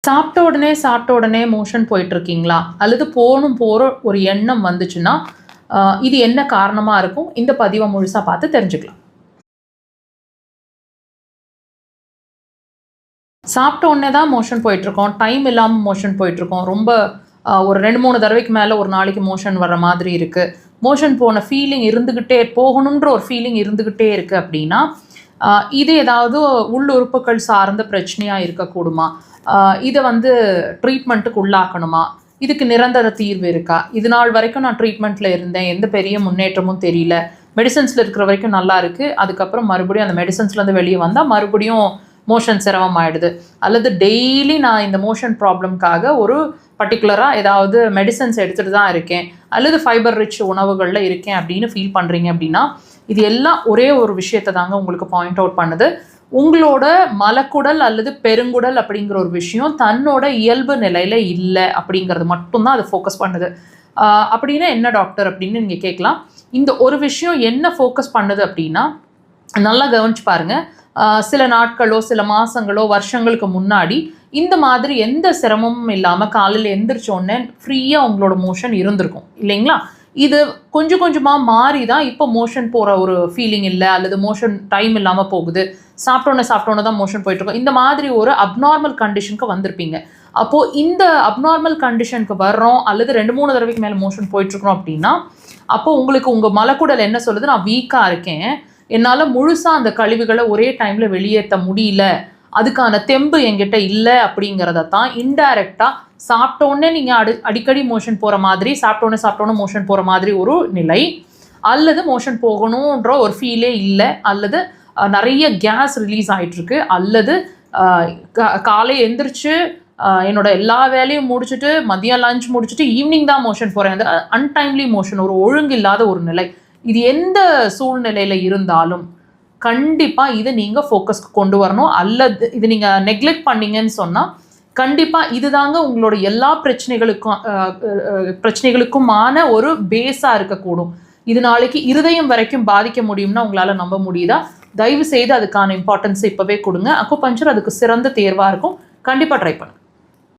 சாப்பிட்ட உடனே மோஷன் போயிட்டுருக்கீங்களா? அல்லது போகிற ஒரு எண்ணம் வந்துச்சுன்னா, இது என்ன காரணமாக இருக்கும்? இந்த பதிவை முழுசாக பார்த்து தெரிஞ்சுக்கலாம். சாப்பிட்ட உடனே தான் மோஷன் போயிட்டுருக்கோம், டைம் இல்லாமல் மோஷன் போயிட்டுருக்கோம், ரொம்ப ஒரு 2-3 தடவைக்கு மேலே ஒரு நாளைக்கு மோஷன் வர்ற மாதிரி இருக்குது, மோஷன் போன ஃபீலிங் போகணுன்ற ஒரு ஃபீலிங் இருந்துக்கிட்டே இருக்குது அப்படின்னா, இது ஏதாவது உள்ளுறுப்புகள் சார்ந்த பிரச்சனையாக இருக்கக்கூடுமா? இதை ட்ரீட்மெண்ட்டுக்கு உள்ளாக்கணுமா? இதுக்கு நிரந்தர தீர்வு இருக்கா? இது நாள் வரைக்கும் நான் ட்ரீட்மெண்ட்டில் இருந்தேன், எந்த பெரிய முன்னேற்றமும் தெரியல, மெடிசன்ஸில் இருக்கிற வரைக்கும் நல்லா இருக்குது, அதுக்கப்புறம் மறுபடியும் அந்த மெடிசன்ஸ்லேருந்து வெளியே வந்தால் மறுபடியும் மோஷன் சிரமம் ஆகிடுது, அல்லது டெய்லி நான் இந்த மோஷன் ப்ராப்ளம்காக ஒரு பர்டிகுலராக ஏதாவது மெடிசன்ஸ் எடுத்துகிட்டு தான் இருக்கேன், அல்லது ஃபைபர் ரிச் உணவுகளில் இருக்கேன் அப்படின்னு ஃபீல் பண்ணுறீங்க அப்படின்னா, இது எல்லாம் ஒரே ஒரு விஷயத்தை தாங்க உங்களுக்கு பாயிண்ட் அவுட் பண்ணுது. உங்களோட மலக்குடல் அல்லது பெருங்குடல் அப்படிங்கிற ஒரு விஷயம் தன்னோட இயல்பு நிலையில் இல்லை அப்படிங்கிறது மட்டும்தான் அது ஃபோக்கஸ் பண்ணுது. அப்படின்னா என்ன டாக்டர் அப்படின்னு நீங்கள் கேட்கலாம். இந்த ஒரு விஷயம் என்ன ஃபோக்கஸ் பண்ணுது அப்படின்னா, நல்லா கவனிச்சு பாருங்கள். சில நாட்களோ சில மாதங்களோ வருஷங்களுக்கு முன்னாடி இந்த மாதிரி எந்த சிரமமும் இல்லாமல் காலையில் எந்திரிச்சோடனே ஃப்ரீயாக உங்களோட மோஷன் இருந்திருக்கும் இல்லைங்களா? இது கொஞ்சம் கொஞ்சமாக மாறி தான் இப்போ மோஷன் போகிற ஒரு ஃபீலிங் இல்லை, அல்லது மோஷன் டைம் இல்லாமல் போகுது, சாப்பிட்டோன்னே தான் மோஷன் போயிட்டுருக்கோம், இந்த மாதிரி ஒரு அப்நார்மல் கண்டிஷனுக்கு வந்திருப்பீங்க. அப்போது இந்த அப்நார்மல் கண்டிஷனுக்கு வர்றோம், அல்லது 2-3 தடவைக்கு மேலே மோஷன் போயிட்டுருக்கோம் அப்படின்னா, அப்போது உங்களுக்கு உங்கள் மலக்குடல் என்ன சொல்லுது? நான் வீக்காக இருக்கேன், என்னால் முழுசாக அந்த கழிவுகளை ஒரே டைமில் வெளியேற்ற முடியல, அதுக்கான தெம்பு என்கிட்ட இல்லை அப்படிங்கிறத தான் இன்டைரக்டாக சாப்பிட்டோன்னே நீங்கள் அடிக்கடி மோஷன் போகிற மாதிரி, சாப்பிட்டோன்னே மோஷன் போகிற மாதிரி ஒரு நிலை, அல்லது மோஷன் போகணுன்ற ஒரு ஃபீலே இல்லை, அல்லது நிறைய கேஸ் ரிலீஸ் ஆகிட்டுருக்கு, அல்லது காலை எந்திரிச்சு என்னோட எல்லா வேலையும் முடிச்சுட்டு மதியம் லஞ்ச் முடிச்சுட்டு ஈவினிங் தான் மோஷன் போகிறேன், அந்த அன்டைம்லி மோஷன், ஒரு ஒழுங்கு இல்லாத ஒரு நிலை, இது எந்த சூழ்நிலையில் இருந்தாலும் கண்டிப்பாக இதை நீங்கள் ஃபோக்கஸ்க்கு கொண்டு வரணும். அல்லது இது நீங்கள் நெக்லெக்ட் பண்ணீங்கன்னு சொன்னால் கண்டிப்பாக இதுதாங்க உங்களோட எல்லா பிரச்சனைகளுக்குமான ஒரு பேஸாக இருக்கக்கூடும். இது நாளைக்கு இருதயம் வரைக்கும் பாதிக்க முடியும்னா உங்களால் நம்ப முடியுதா? தயவு செய்து அதுக்கான இம்பார்ட்டன்ஸை இப்போவே கொடுங்க. அக்குபஞ்சர் அதுக்கு சிறந்த தேர்வாக இருக்கும். கண்டிப்பாக ட்ரை பண்ணுங்க.